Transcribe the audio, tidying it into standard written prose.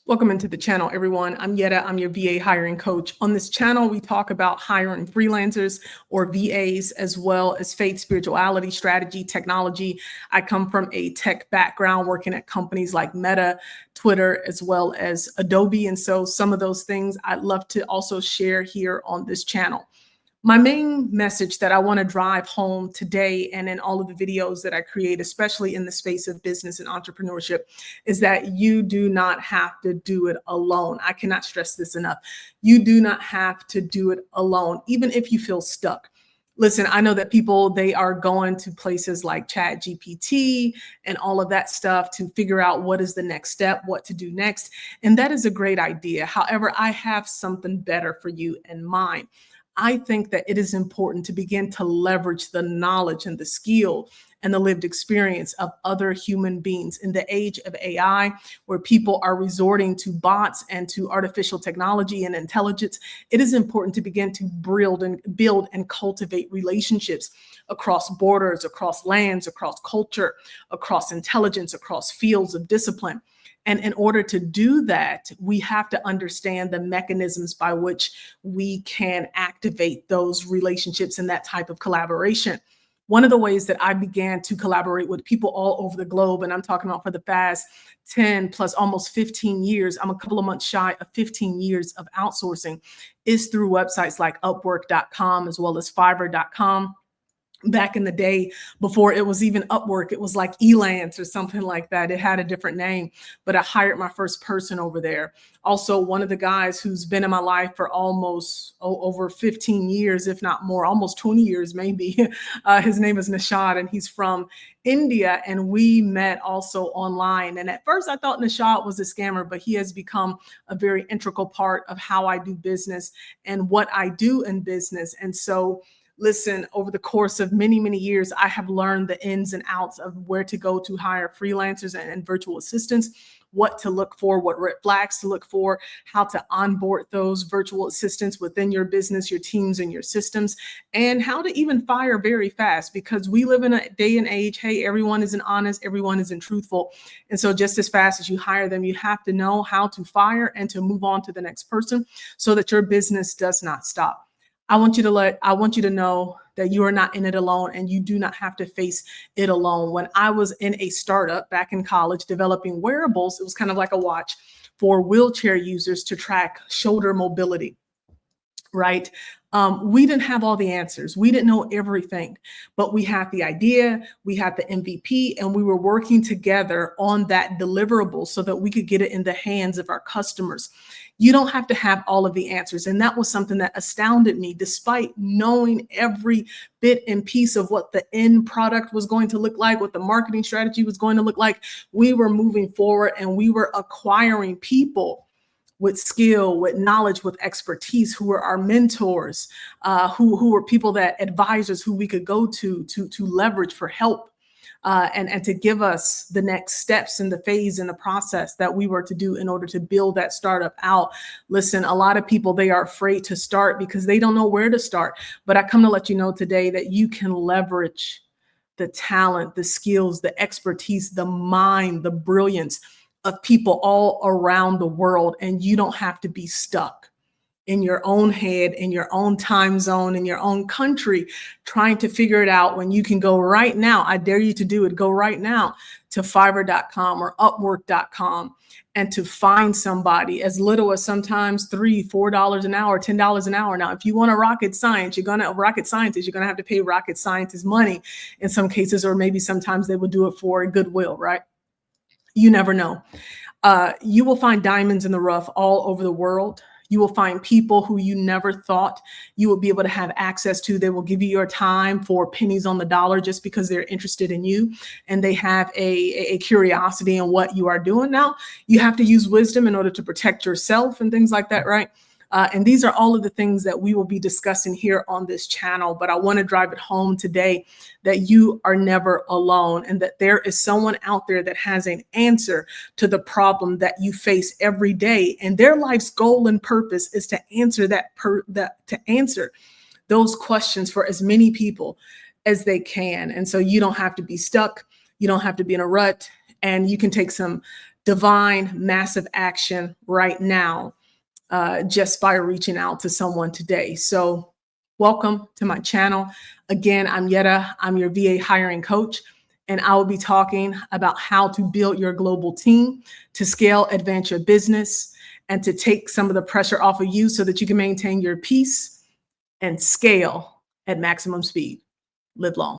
Welcome into the channel, everyone. I'm Yetta. I'm your VA hiring coach. On this channel, we talk about hiring freelancers or VAs, as well as faith, spirituality, strategy, technology. I come from a tech background working at companies like Meta, Twitter, as well as Adobe. And so some of those things I'd love to also share here on this channel. My main message that I want to drive home today and in all of the videos that I create, especially in the space of business and entrepreneurship, is that you do not have to do it alone. I cannot stress this enough. You do not have to do it alone, even if you feel stuck. Listen, I know that people, they are going to places like Chat GPT and all of that stuff to figure out what is the next step, what to do next. And that is a great idea. However, I have something better for you in mind. I think that it is important to begin to leverage the knowledge and the skill and the lived experience of other human beings in the age of AI, where people are resorting to bots and to artificial technology and intelligence. It is important to begin to build and cultivate relationships across borders, across lands, across culture, across intelligence, across fields of discipline. And in order to do that, we have to understand the mechanisms by which we can activate those relationships and that type of collaboration. One of the ways that I began to collaborate with people all over the globe, and I'm talking about for the past 10 plus almost 15 years, I'm a couple of months shy of 15 years of outsourcing, is through websites like Upwork.com as well as Fiverr.com. Back in the day, before it was even Upwork, it was like Elance or something like that. It had a different name, but I hired my first person over there. Also, one of the guys who's been in my life for almost over 15 years, if not more, almost 20 years maybe. His name is Nishad, and he's from India, and we met also online. And at first I thought Nishad was a scammer, but he has become a very integral part of how I do business and what I do in business. And so listen, over the course of many, many years, I have learned the ins and outs of where to go to hire freelancers and virtual assistants, what to look for, what red flags to look for, how to onboard those virtual assistants within your business, your teams, and your systems, and how to even fire very fast, because we live in a day and age, hey, everyone isn't honest, everyone isn't truthful. And so just as fast as you hire them, you have to know how to fire and to move on to the next person so that your business does not stop. I want you to know that you are not in it alone, and you do not have to face it alone. When I was in a startup back in college developing wearables, it was kind of like a watch for wheelchair users to track shoulder mobility, right? We didn't have all the answers. We didn't know everything, but we had the idea, we had the MVP, and we were working together on that deliverable so that we could get it in the hands of our customers. You don't have to have all of the answers. And that was something that astounded me, despite knowing every bit and piece of what the end product was going to look like, what the marketing strategy was going to look like. We were moving forward, and we were acquiring people with skill, with knowledge, with expertise, who were our mentors, who were people that advisors who we could go to leverage for help. And to give us the next steps in the phase in the process that we were to do in order to build that startup out. Listen, a lot of people, they are afraid to start because they don't know where to start. But I come to let you know today that you can leverage the talent, the skills, the expertise, the mind, the brilliance of people all around the world. And you don't have to be stuck in your own head, in your own time zone, in your own country, trying to figure it out, when you can go right now. I dare you to do it. Go right now to Fiverr.com or Upwork.com and to find somebody as little as sometimes $3, $4 an hour, $10 an hour. Now, if you want a rocket scientist, you're going to have to pay rocket scientists money in some cases, or maybe sometimes they will do it for goodwill, right? You never know. You will find diamonds in the rough all over the world. You will find people who you never thought you would be able to have access to. They will give you your time for pennies on the dollar just because they're interested in you and they have a curiosity in what you are doing. Now, you have to use wisdom in order to protect yourself and things like that, right? And these are all of the things that we will be discussing here on this channel. But I want to drive it home today that you are never alone, and that there is someone out there that has an answer to the problem that you face every day. And their life's goal and purpose is to answer to answer those questions for as many people as they can. And so you don't have to be stuck. You don't have to be in a rut. And you can take some divine, massive action right now just by reaching out to someone today. So welcome to my channel. Again, I'm Yetta. I'm your VA hiring coach, and I will be talking about how to build your global team to scale, advance your business, and to take some of the pressure off of you so that you can maintain your peace and scale at maximum speed. Live long.